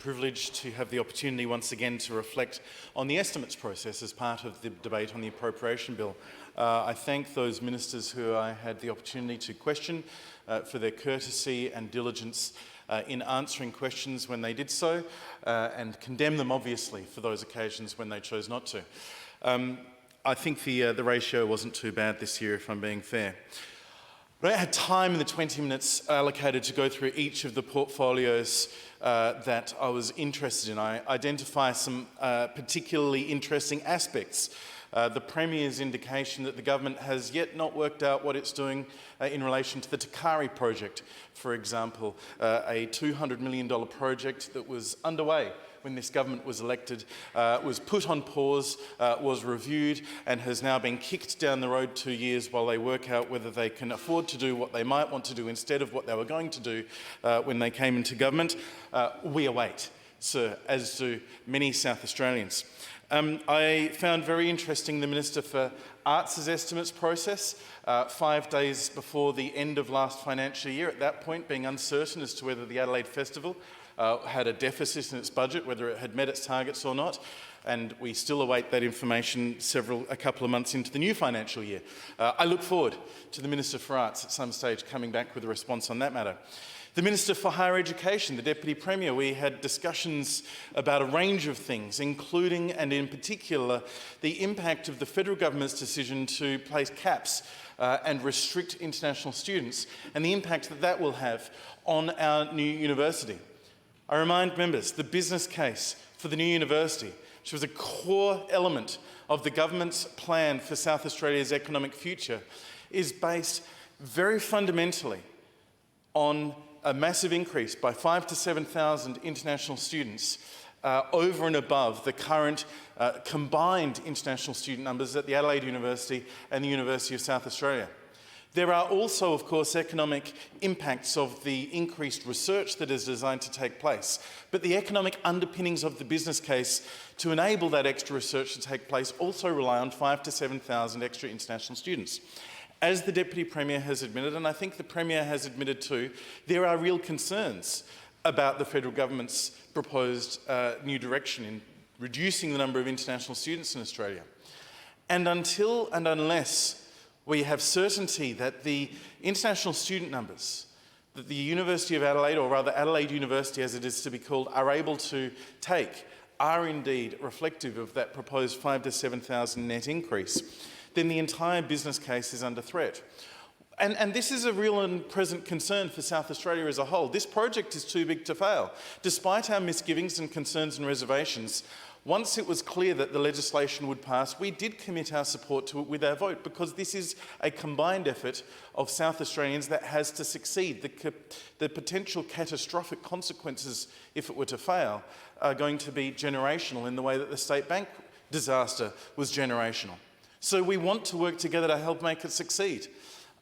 privilege to have the opportunity once again to reflect on the estimates process as part of the debate on the appropriation bill. I thank those ministers who I had the opportunity to question for their courtesy and diligence in answering questions when they did so, and condemn them obviously for those occasions when they chose not to. I think the ratio wasn't too bad this year, if I'm being fair. But I had time in the 20 minutes allocated to go through each of the portfolios that I was interested in. I identify some particularly interesting aspects. The Premier's indication that the government has yet not worked out what it's doing in relation to the Takari project, for example, a $200 million project that was underway when this government was elected, was put on pause, was reviewed, and has now been kicked down the road 2 years while they work out whether they can afford to do what they might want to do instead of what they were going to do when they came into government. We await, sir, as do many South Australians. I found very interesting the Minister for Arts' estimates process, 5 days before the end of last financial year, at that point being uncertain as to whether the Adelaide Festival had a deficit in its budget, whether it had met its targets or not, and we still await that information a couple of months into the new financial year. I look forward to the Minister for Arts at some stage coming back with a response on that matter. The Minister for Higher Education, the Deputy Premier, we had discussions about a range of things, including and in particular the impact of the federal government's decision to place caps and restrict international students, and the impact that that will have on our new university. I remind members, the business case for the new university, which was a core element of the government's plan for South Australia's economic future, is based very fundamentally on a massive increase by 5,000 to 7,000 international students over and above the current combined international student numbers at the Adelaide University and the University of South Australia. There are also, of course, economic impacts of the increased research that is designed to take place, but the economic underpinnings of the business case to enable that extra research to take place also rely on 5,000 to 7,000 extra international students. As the Deputy Premier has admitted, and I think the Premier has admitted too, there are real concerns about the federal government's proposed new direction in reducing the number of international students in Australia. And until and unless we have certainty that the international student numbers that the University of Adelaide, or rather Adelaide University as it is to be called, are able to take are indeed reflective of that proposed 5,000 to 7,000 net increase, then the entire business case is under threat. And this is a real and present concern for South Australia as a whole. This project is too big to fail. Despite our misgivings and concerns and reservations, once it was clear that the legislation would pass, we did commit our support to it with our vote, because this is a combined effort of South Australians that has to succeed. The potential catastrophic consequences, if it were to fail, are going to be generational in the way that the State Bank disaster was generational. So we want to work together to help make it succeed.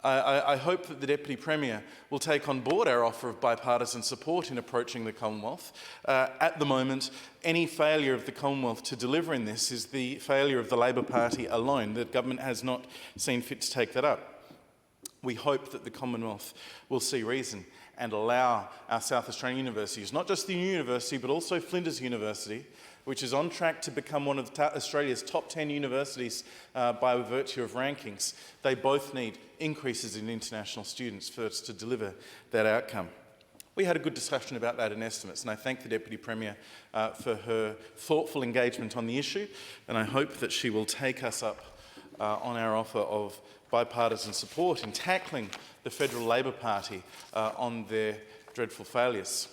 I hope that the Deputy Premier will take on board our offer of bipartisan support in approaching the Commonwealth. At the moment, any failure of the Commonwealth to deliver in this is the failure of the Labor Party alone. The government has not seen fit to take that up. We hope that the Commonwealth will see reason and allow our South Australian universities, not just the new university, but also Flinders University, which is on track to become one of Australia's top 10 universities by virtue of rankings. They both need increases in international students for us to deliver that outcome. We had a good discussion about that in estimates, and I thank the Deputy Premier for her thoughtful engagement on the issue, and I hope that she will take us up on our offer of bipartisan support in tackling the Federal Labor Party on their dreadful failures.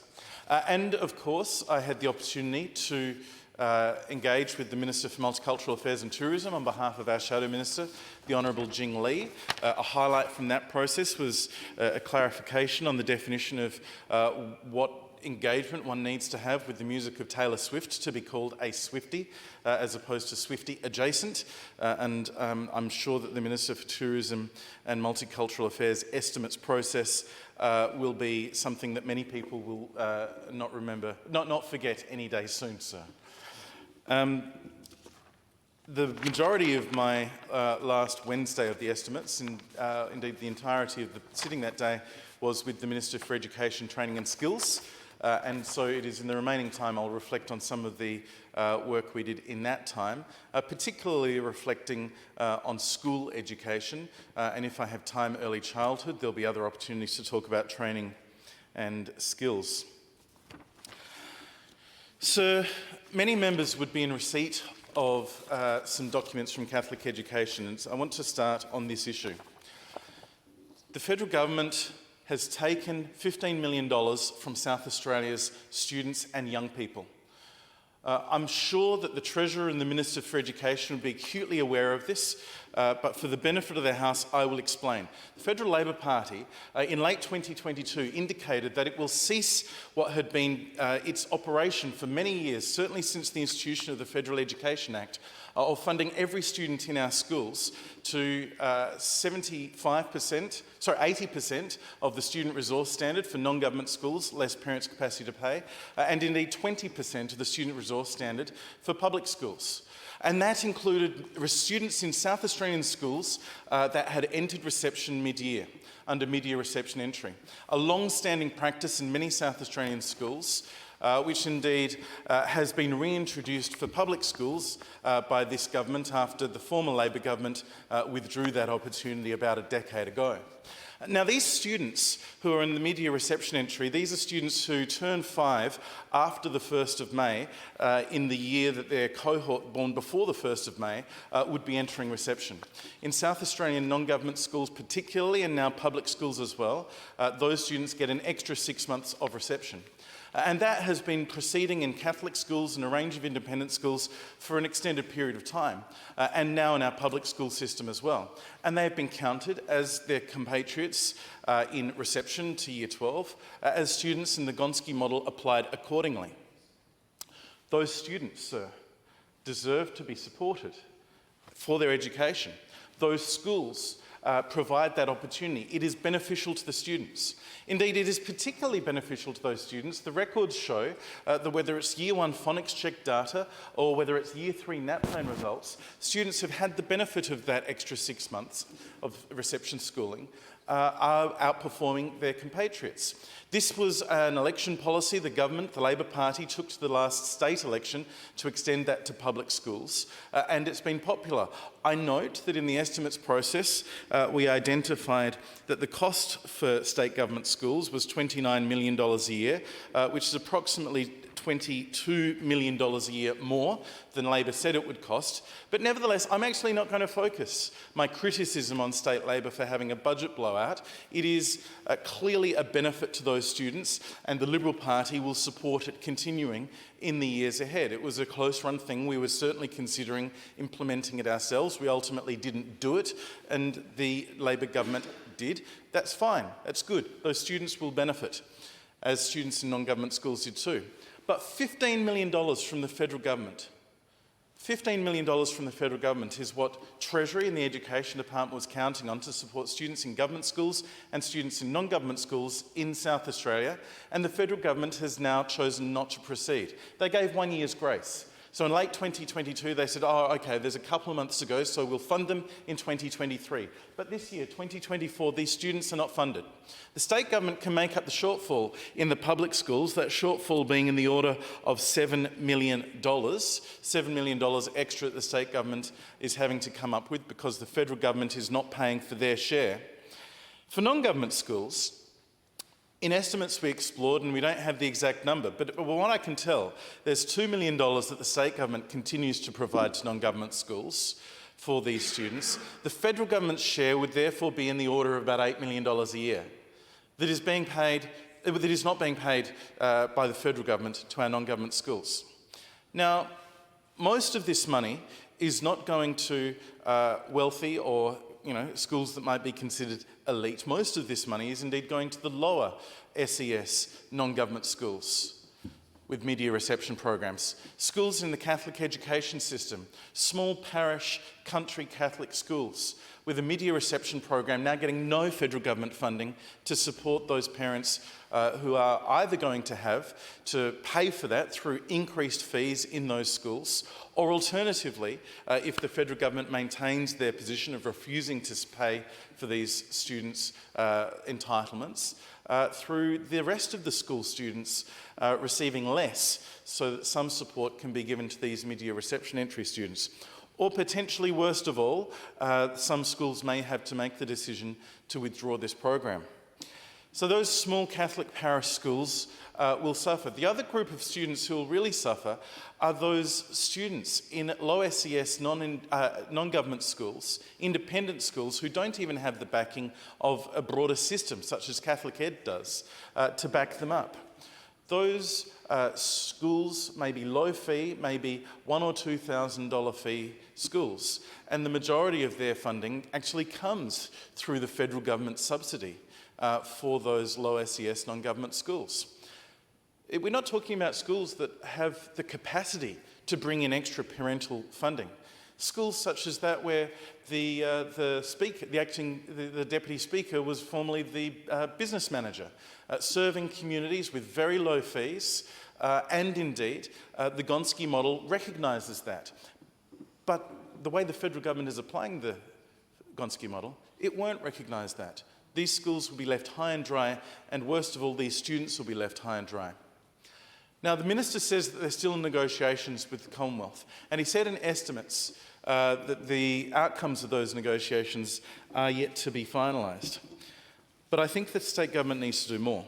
And of course, I had the opportunity to engage with the Minister for Multicultural Affairs and Tourism on behalf of our Shadow Minister, the Honourable Jing Lee. A highlight from that process was a clarification on the definition of what engagement one needs to have with the music of Taylor Swift to be called a Swiftie, as opposed to Swiftie adjacent. And I'm sure that the Minister for Tourism and Multicultural Affairs estimates process will be something that many people will not forget any day soon, sir. The majority of my last Wednesday of the estimates, and indeed the entirety of the sitting that day, was with the Minister for Education, Training and Skills. and so it is in the remaining time I'll reflect on some of the work we did in that time, particularly reflecting on school education, and if I have time, early childhood. There'll be other opportunities to talk about training and skills. So many members would be in receipt of some documents from Catholic Education, and I want to start on this issue. The federal government has taken $15 million from South Australia's students and young people. I'm sure that the Treasurer and the Minister for Education will be acutely aware of this, but for the benefit of the House, I will explain. The Federal Labor Party, in late 2022, indicated that it will cease what had been its operation for many years, certainly since the institution of the Federal Education Act, of funding every student in our schools to 80% of the student resource standard for non-government schools, less parents' capacity to pay, and indeed 20% of the student resource standard for public schools. And that included students in South Australian schools that had entered reception mid-year, under mid-year reception entry. A long-standing practice in many South Australian schools, which indeed has been reintroduced for public schools by this government after the former Labor government withdrew that opportunity about a decade ago. Now, these students who are in the mid-year reception entry, these are students who turn 5 after the 1st of May in the year that their cohort born before the 1st of May would be entering reception. In South Australian non-government schools particularly, and now public schools as well, those students get an extra 6 months of reception. And that has been proceeding in Catholic schools and a range of independent schools for an extended period of time, and now in our public school system as well. And they have been counted as their compatriots in reception to Year 12, as students in the Gonski model applied accordingly. Those students, sir, deserve to be supported for their education. Those schools provide that opportunity. It is beneficial to the students. Indeed, it is particularly beneficial to those students. The records show that whether it's Year 1 phonics check data or whether it's Year 3 NAPLAN results, students have had the benefit of that extra 6 months of reception schooling are outperforming their compatriots. This was an election policy the government, the Labor Party, took to the last state election to extend that to public schools, and it's been popular. I note that in the estimates process, we identified that the cost for state government schools was $29 million a year, which is approximately $22 million a year more than Labor said it would cost. But nevertheless, I'm actually not going to focus my criticism on state Labor for having a budget blowout. It is clearly a benefit to those students, and the Liberal Party will support it continuing in the years ahead. It was a close-run thing. We were certainly considering implementing it ourselves. We ultimately didn't do it, and the Labor government did. That's fine. That's good. Those students will benefit, as students in non-government schools did too. But $15 million from the federal government, $15 million from the federal government is what Treasury and the Education Department was counting on to support students in government schools and students in non-government schools in South Australia, and the federal government has now chosen not to proceed. They gave 1 year's grace. So in late 2022, they said, oh, okay, there's a couple of months to go, so we'll fund them in 2023. But this year, 2024, these students are not funded. The state government can make up the shortfall in the public schools, that shortfall being in the order of $7 million. $7 million extra that the state government is having to come up with because the federal government is not paying for their share. For non-government schools, in estimates we explored, and we don't have the exact number, but from what I can tell, there's $2 million that the state government continues to provide to non-government schools for these students. The federal government's share would therefore be in the order of about $8 million a year that is not being paid by the federal government to our non-government schools. Now, most of this money is not going to wealthy or schools that might be considered elite. Most of this money is indeed going to the lower SES non-government schools with mid-year reception programs. Schools in the Catholic education system, small parish country Catholic schools with a mid-year reception program now getting no federal government funding to support those parents who are either going to have to pay for that through increased fees in those schools, or alternatively, if the federal government maintains their position of refusing to pay for these students' entitlements, through the rest of the school students receiving less, so that some support can be given to these mid-year reception entry students. Or potentially, worst of all, some schools may have to make the decision to withdraw this program. So those small Catholic parish schools will suffer. The other group of students who will really suffer are those students in low SES non-government schools, independent schools, who don't even have the backing of a broader system, such as Catholic Ed does, to back them up. Those schools may be low fee, maybe $1,000 or $2,000 fee schools, and the majority of their funding actually comes through the federal government subsidy for those low SES non-government schools. We're not talking about schools that have the capacity to bring in extra parental funding. Schools such as that where the Deputy Speaker was formerly the business manager, serving communities with very low fees, and indeed the Gonski model recognises that. But the way the federal government is applying the Gonski model, it won't recognise that. These schools will be left high and dry, and worst of all, these students will be left high and dry. Now, the Minister says that they're still in negotiations with the Commonwealth, and he said in estimates that the outcomes of those negotiations are yet to be finalised. But I think that the state government needs to do more.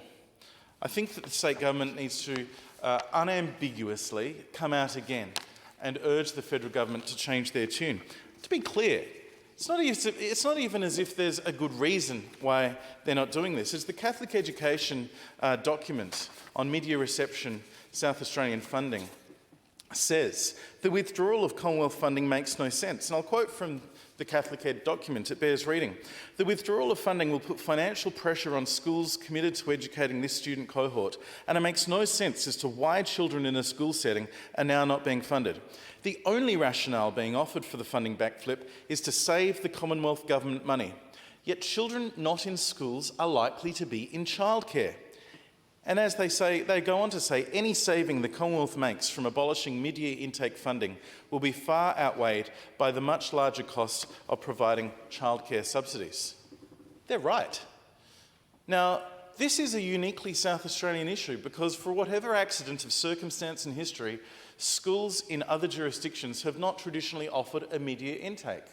I think that the state government needs to unambiguously come out again and urge the federal government to change their tune. To be clear, it's not even as if there's a good reason why they're not doing this. It's the Catholic Education document on mid-year reception South Australian funding says the withdrawal of Commonwealth funding makes no sense. And I'll quote from the Catholic Ed document, it bears reading. The withdrawal of funding will put financial pressure on schools committed to educating this student cohort, and it makes no sense as to why children in a school setting are now not being funded. The only rationale being offered for the funding backflip is to save the Commonwealth government money. Yet children not in schools are likely to be in childcare. And as they go on to say, any saving the Commonwealth makes from abolishing mid-year intake funding will be far outweighed by the much larger cost of providing childcare subsidies. They're right. Now, this is a uniquely South Australian issue because for whatever accident of circumstance and history, schools in other jurisdictions have not traditionally offered a mid-year intake.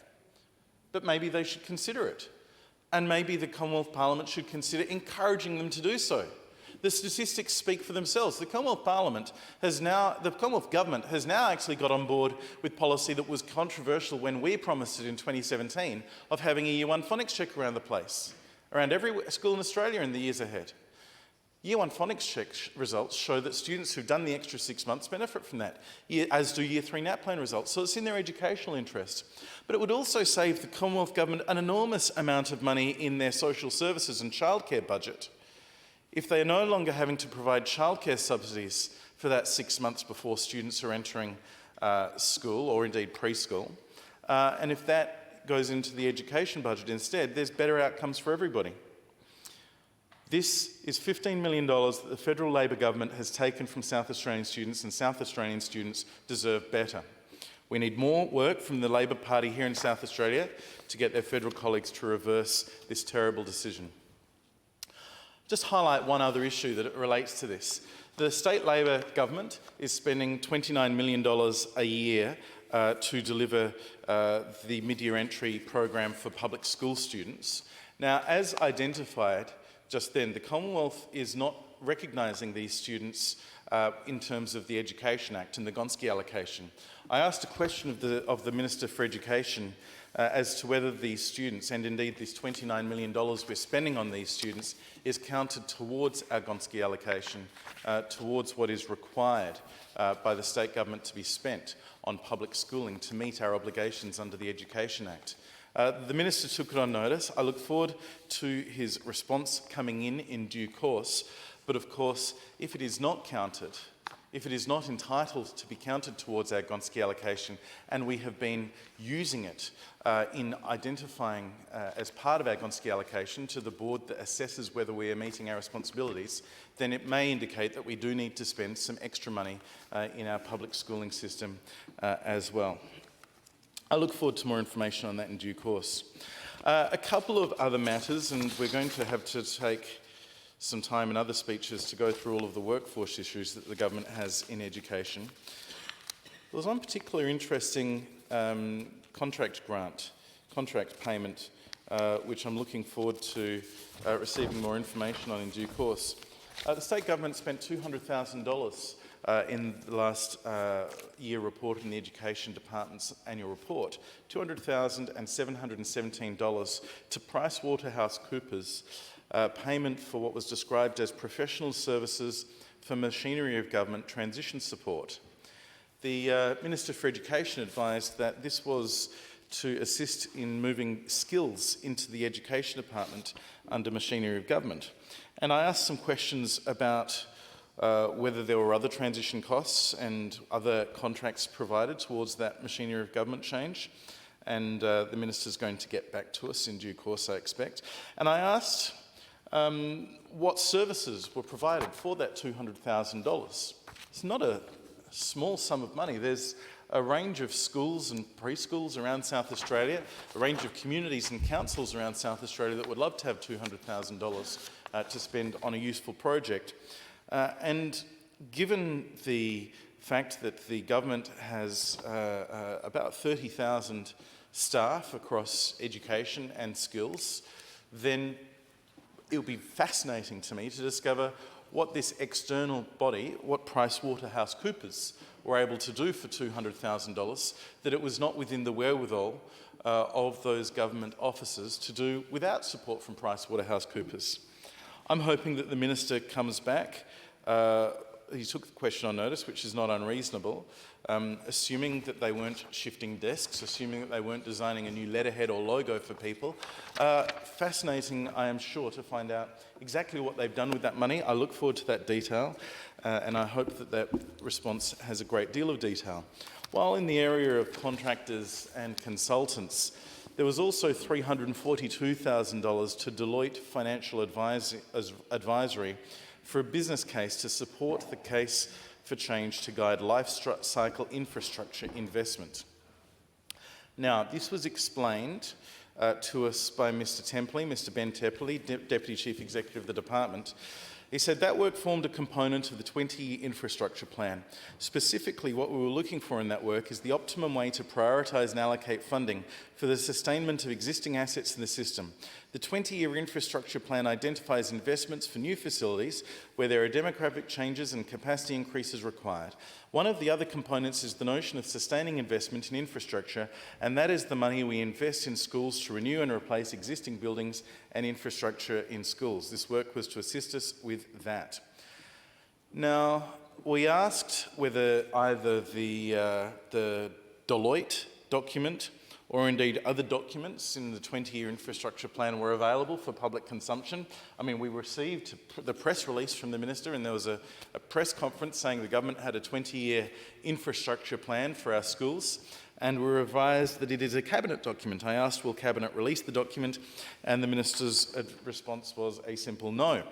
But maybe they should consider it. And maybe the Commonwealth Parliament should consider encouraging them to do so. The statistics speak for themselves. The Commonwealth Government has now actually got on board with policy that was controversial when we promised it in 2017 of having a Year 1 phonics check around the place, around every school in Australia in the years ahead. Year 1 phonics check results show that students who've done the extra 6 months benefit from that, as do Year 3 NAPLAN results, so it's in their educational interest. But it would also save the Commonwealth Government an enormous amount of money in their social services and childcare budget if they are no longer having to provide childcare subsidies for that 6 months before students are entering school or indeed preschool. And if that goes into the education budget instead, there's better outcomes for everybody. This is $15 million that the federal Labor government has taken from South Australian students, and South Australian students deserve better. We need more work from the Labor Party here in South Australia to get their federal colleagues to reverse this terrible decision. Just highlight one other issue that relates to this. The state Labor government is spending $29 million a year to deliver the mid-year entry program for public school students. Now, as identified just then, the Commonwealth is not recognising these students in terms of the Education Act and the Gonski allocation. I asked a question of the Minister for Education as to whether these students, and indeed this $29 million we're spending on these students, is counted towards our Gonski allocation, towards what is required by the state government to be spent on public schooling to meet our obligations under the Education Act. The Minister took it on notice. I look forward to his response coming in due course. But of course, if it is not counted, if it is not entitled to be counted towards our Gonski allocation, and we have been using it in identifying as part of our Gonski allocation to the board that assesses whether we are meeting our responsibilities, then it may indicate that we do need to spend some extra money in our public schooling system as well. I look forward to more information on that in due course. A couple of other matters, and we're going to have to take some time in other speeches to go through all of the workforce issues that the government has in education. There was one particularly interesting contract payment, which I'm looking forward to receiving more information on in due course. The state government spent $200,000 in the last year report in the Education Department's annual report, $200,717 to PricewaterhouseCoopers, payment for what was described as professional services for machinery of government transition support. The Minister for Education advised that this was to assist in moving skills into the Education Department under machinery of government. And I asked some questions about whether there were other transition costs and other contracts provided towards that machinery of government change. And the Minister's going to get back to us in due course, I expect. And I asked what services were provided for that $200,000. It's not a small sum of money. There's a range of schools and preschools around South Australia, a range of communities and councils around South Australia that would love to have $200,000 to spend on a useful project. And given the fact that the government has about 30,000 staff across education and skills, then it'll be fascinating to me to discover what this external body, what PricewaterhouseCoopers were able to do for $200,000 that it was not within the wherewithal of those government officers to do without support from PricewaterhouseCoopers. I'm hoping that the Minister comes back. He took the question on notice, which is not unreasonable, assuming that they weren't shifting desks, assuming that they weren't designing a new letterhead or logo for people. Fascinating, I am sure, to find out exactly what they've done with that money. I look forward to that detail, and I hope that that response has a great deal of detail. While in the area of contractors and consultants, there was also $342,000 to Deloitte Financial Advisory for a business case to support the case for change to guide life cycle infrastructure investment. Now, this was explained to us by Mr. Ben Templey, Deputy Chief Executive of the Department. He said that work formed a component of the 20-year infrastructure plan. Specifically, what we were looking for in that work is the optimum way to prioritise and allocate funding for the sustainment of existing assets in the system. The 20-year infrastructure plan identifies investments for new facilities where there are demographic changes and capacity increases required. One of the other components is the notion of sustaining investment in infrastructure, and that is the money we invest in schools to renew and replace existing buildings and infrastructure in schools. This work was to assist us with that. Now, we asked whether either the Deloitte document or indeed other documents in the 20-year infrastructure plan were available for public consumption. I mean, we received the press release from the Minister, and there was a press conference saying the government had a 20-year infrastructure plan for our schools, and we were advised that it is a Cabinet document. I asked, will Cabinet release the document? And the Minister's response was a simple no.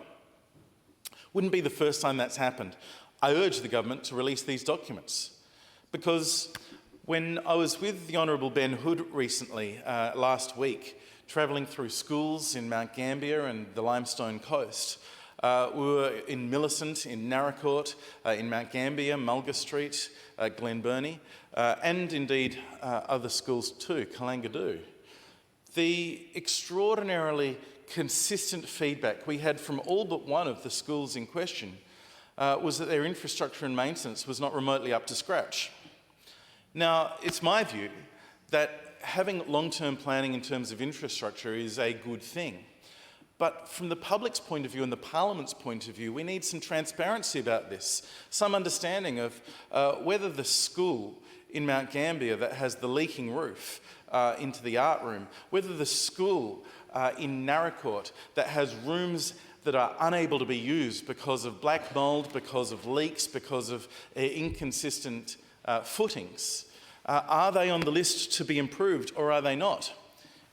Wouldn't be the first time that's happened. I urge the government to release these documents, because when I was with the Honourable Ben Hood recently, last week, travelling through schools in Mount Gambier and the Limestone Coast, we were in Millicent, in Naracoorte, in Mount Gambier, Mulga Street, Glen Burnie, and indeed other schools too, Kalangadoo. The extraordinarily consistent feedback we had from all but one of the schools in question was that their infrastructure and maintenance was not remotely up to scratch. Now, it's my view that having long-term planning in terms of infrastructure is a good thing. But from the public's point of view and the Parliament's point of view, we need some transparency about this, some understanding of whether the school in Mount Gambier that has the leaking roof into the art room, whether the school in Naracoorte that has rooms that are unable to be used because of black mould, because of leaks, because of inconsistent footings. Are they on the list to be improved, or are they not?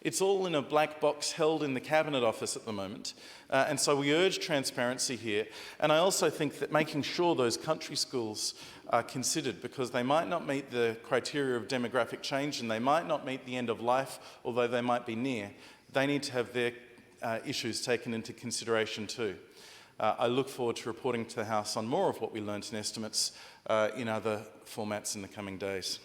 It's all in a black box held in the Cabinet Office at the moment, and so we urge transparency here. And I also think that making sure those country schools are considered, because they might not meet the criteria of demographic change and they might not meet the end of life, although they might be near, they need to have their issues taken into consideration too. I look forward to reporting to the House on more of what we learnt in estimates in other formats in the coming days.